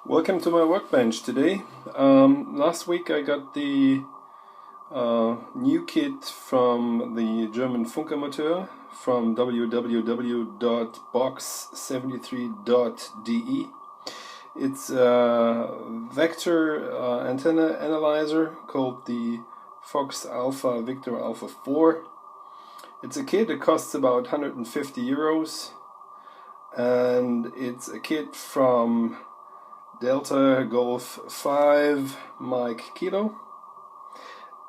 Welcome to my workbench today. Last week I got the new kit from the German Funkamateur from www.box73.de. It's a vector antenna analyzer called the Fox Alpha Victor Alpha 4. It's a kit that costs about 150 euros, and it's a kit from Delta Golf 5 Mike Kilo,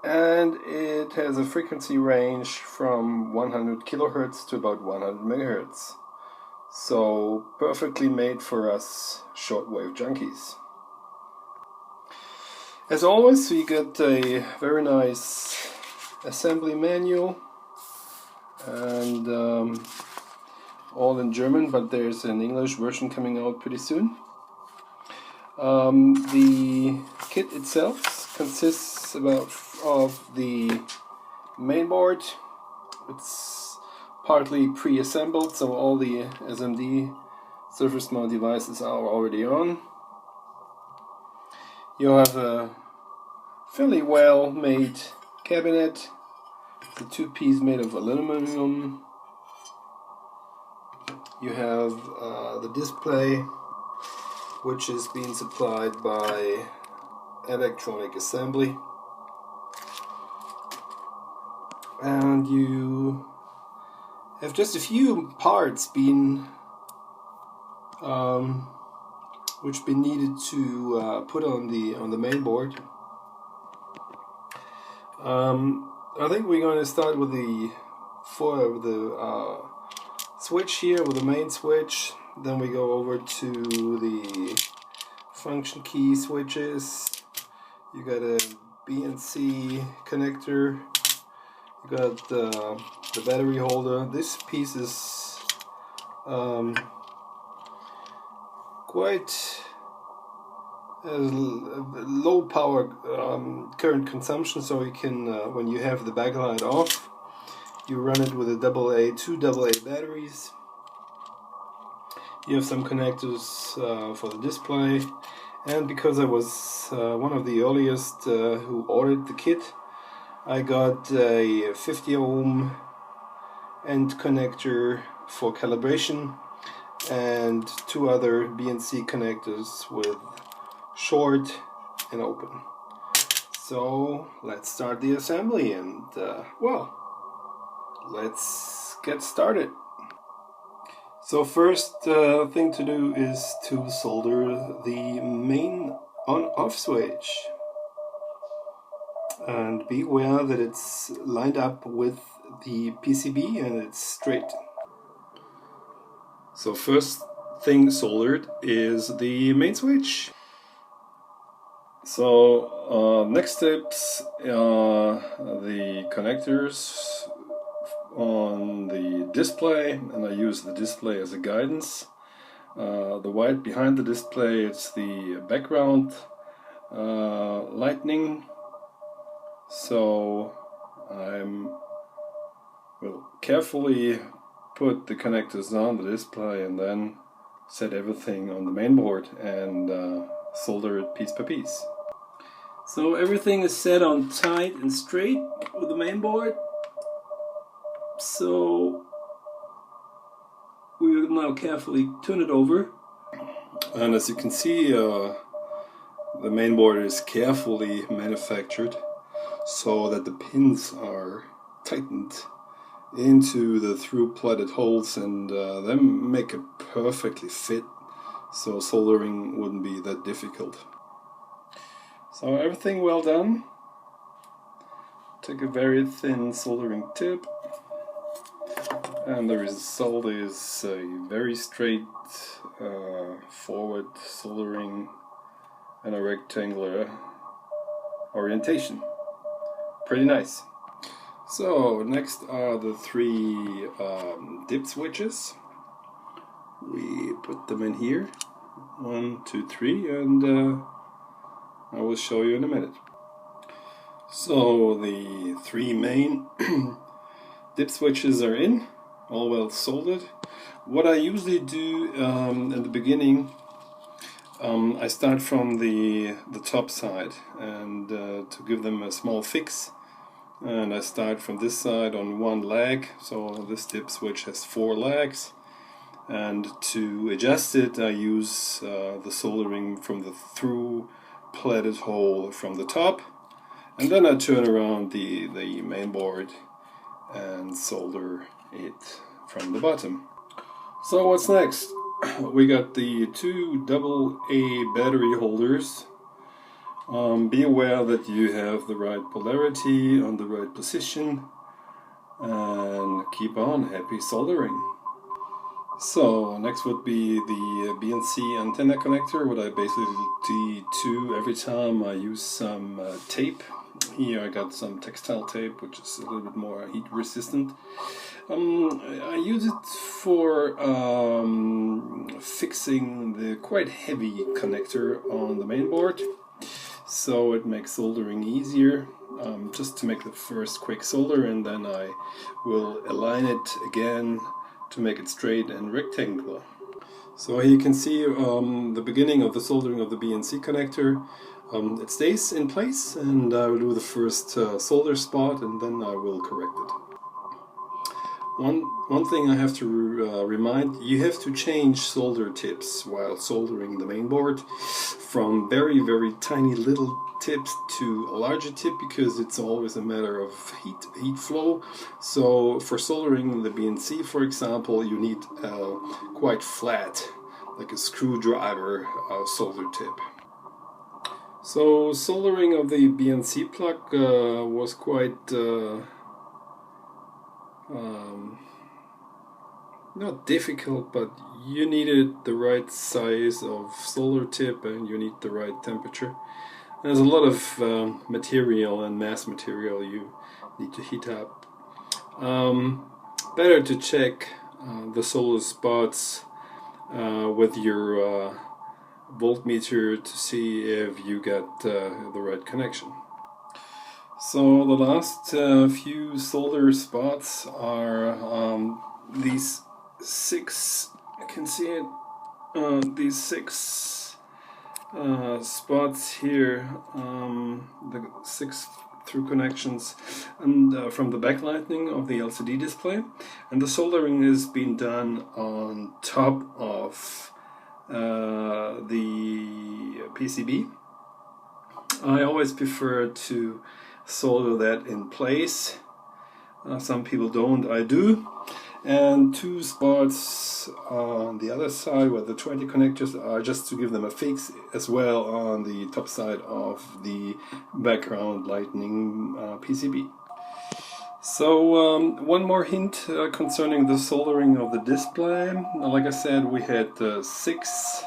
and it has a frequency range from 100 kilohertz to about 100 megahertz. So perfectly made for us shortwave junkies. As always, we get a very nice assembly manual, and all in German, but there's an English version coming out pretty soon. The kit itself consists of the mainboard. It's partly pre-assembled, so all the SMD surface mount devices are already on. You have a fairly well made cabinet. It's a two-piece made of aluminum. You have the display, which is being supplied by Electronic Assembly, and you have just a few parts which been needed to put on the main board. I think we're going to start with the switch here, with the main switch. Then we go over to the function key switches. You got a Bnc connector. You got the battery holder. This piece is quite low power current consumption, so you can when you have the backlight off, you run it with two AA batteries. You have some connectors for the display, and because I was one of the earliest who ordered the kit, I got a 50 ohm end connector for calibration and two other Bnc connectors with short and open. So let's start the assembly, and well, let's get started. So first thing to do is to solder the main on-off switch, and be aware that it's lined up with the PCB and it's straight. So first thing soldered is the main switch. So next steps are the connectors on the display, and I use the display as a guidance. The white behind the display, it's the background lighting. So I will carefully put the connectors on the display and then set everything on the main board and solder it piece by piece. So everything is set on tight and straight with the main board. So we will now carefully turn it over, and as you can see, the main board is carefully manufactured so that the pins are tightened into the through-plotted holes, and then make it perfectly fit, so soldering wouldn't be that difficult. So everything well done. Take a very thin soldering tip, and the result is a very straight forward soldering and a rectangular orientation. Pretty nice. So next are the three dip switches. We put them in here, 1, 2, 3, and I will show you in a minute. So the three main dip switches are in, all well soldered. What I usually do in the beginning, I start from the top side, and to give them a small fix, and I start from this side on one leg, so this dip switch has 4 legs, and to adjust it I use the soldering from the through pleated hole from the top, and then I turn around the main board and solder it from the bottom. So what's next? We got the 2 AA battery holders. Be aware that you have the right polarity on the right position, and keep on, happy soldering. So next would be the Bnc Antenna Connector, what I basically do every time I use some tape. Here I got some textile tape, which is a little bit more heat resistant. I use it for fixing the quite heavy connector on the main board, so it makes soldering easier. Just to make the first quick solder, and then I will align it again to make it straight and rectangular. So here you can see the beginning of the soldering of the Bnc connector. It stays in place, and I will do the first solder spot, and then I will correct it. One thing I have to remind, you have to change solder tips while soldering the main board from very tiny little tips to a larger tip, because it's always a matter of heat flow. So for soldering the Bnc, for example, you need quite flat, like a screwdriver solder tip. So soldering of the Bnc plug was quite not difficult, but you needed the right size of solder tip and you need the right temperature. There's a lot of material and mass material you need to heat up. Better to check the solder spots with your voltmeter to see if you get the right connection. So the last few solder spots are these 6, you can see it, these 6 spots here, the 6 through connections, and from the backlighting of the LCD display, and the soldering is being done on top of the PCB. I always prefer to solder that in place. Some people don't, I do. And 2 spots on the other side where the 20 connectors are, just to give them a fix, as well on the top side of the background lighting PCB. So one more hint concerning the soldering of the display. Like I said, we had 6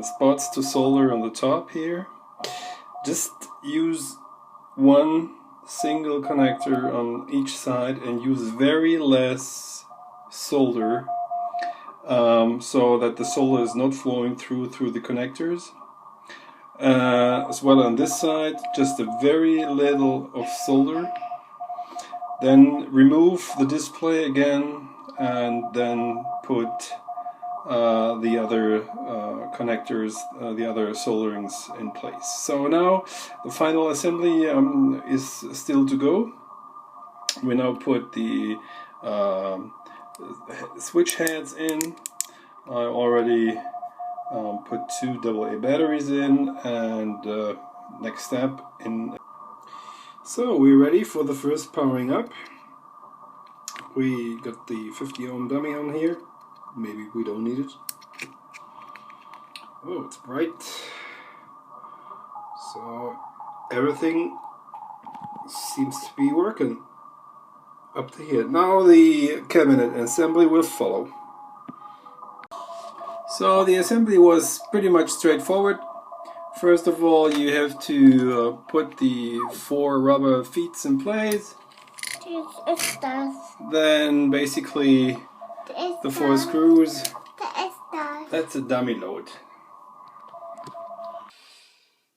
spots to solder on the top here. Just use one single connector on each side and use very less solder, so that the solder is not flowing through the connectors. As well on this side, just a very little of solder. Then remove the display again, and then put the other connectors, the other solderings in place. So now the final assembly is still to go. We now put the switch heads in. I already put 2 AA batteries in, and next step in. So we're ready for the first powering up. We got the 50 ohm dummy on here. Maybe we don't need it. Oh, it's bright. So everything seems to be working up to here. Now the cabinet assembly will follow. So the assembly was pretty much straightforward. First of all, you have to put the 4 rubber feet in place. Then basically the 4 screws. That's a dummy load.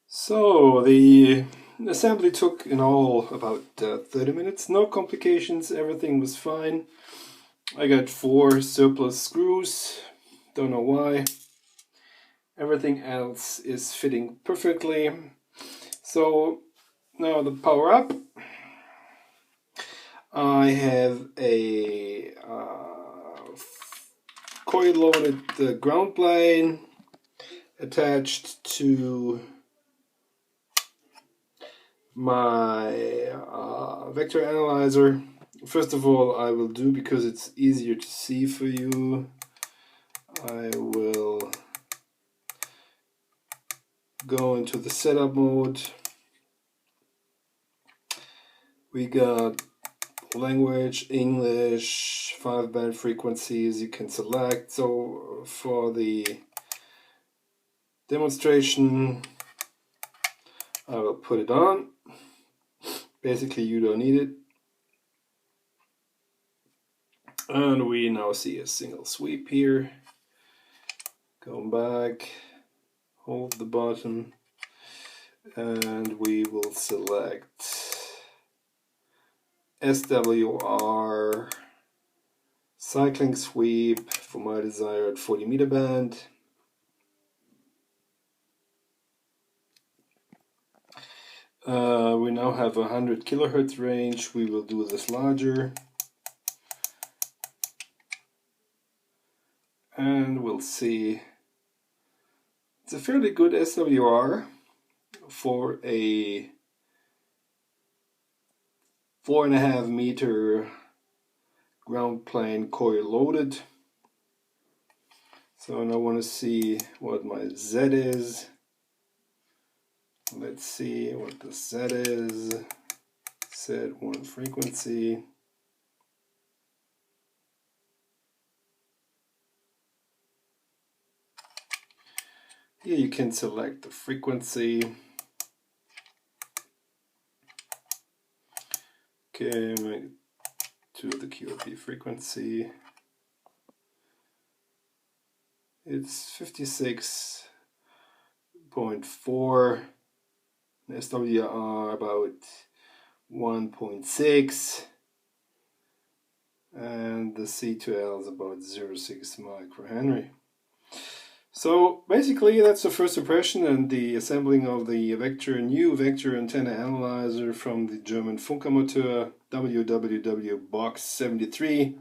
So the assembly took in all about 30 minutes. No complications, everything was fine. I got 4 surplus screws, don't know why. Everything else is fitting perfectly. So now the power up. I have a coil loaded ground plane attached to my vector analyzer. First of all, I will do, because it's easier to see for you, I will go into the setup mode. We got language, English, 5-band frequencies you can select. So for the demonstration, I will put it on. Basically, you don't need it. And we now see a single sweep here. Go back, hold the button, and we will select SWR cycling sweep for my desired 40 meter band. We now have 100 kilohertz range. We will do this larger. And we'll see. It's a fairly good SWR for a 4.5 meter ground plane coil loaded. So now I want to see what my Z is. Let's see what the Z is. Z1 frequency. Here you can select the frequency. Okay, to the QRP frequency. It's 56.4. SWR about 1.6. And the C2L is about 0.6 microhenry. So basically that's the first impression and the assembling of the new vector antenna analyzer from the German Funkermotor WWW Box 73.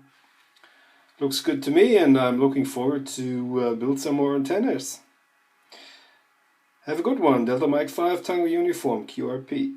Looks good to me, and I'm looking forward to build some more antennas. Have a good one. Delta Mike 5 Tango Uniform QRP.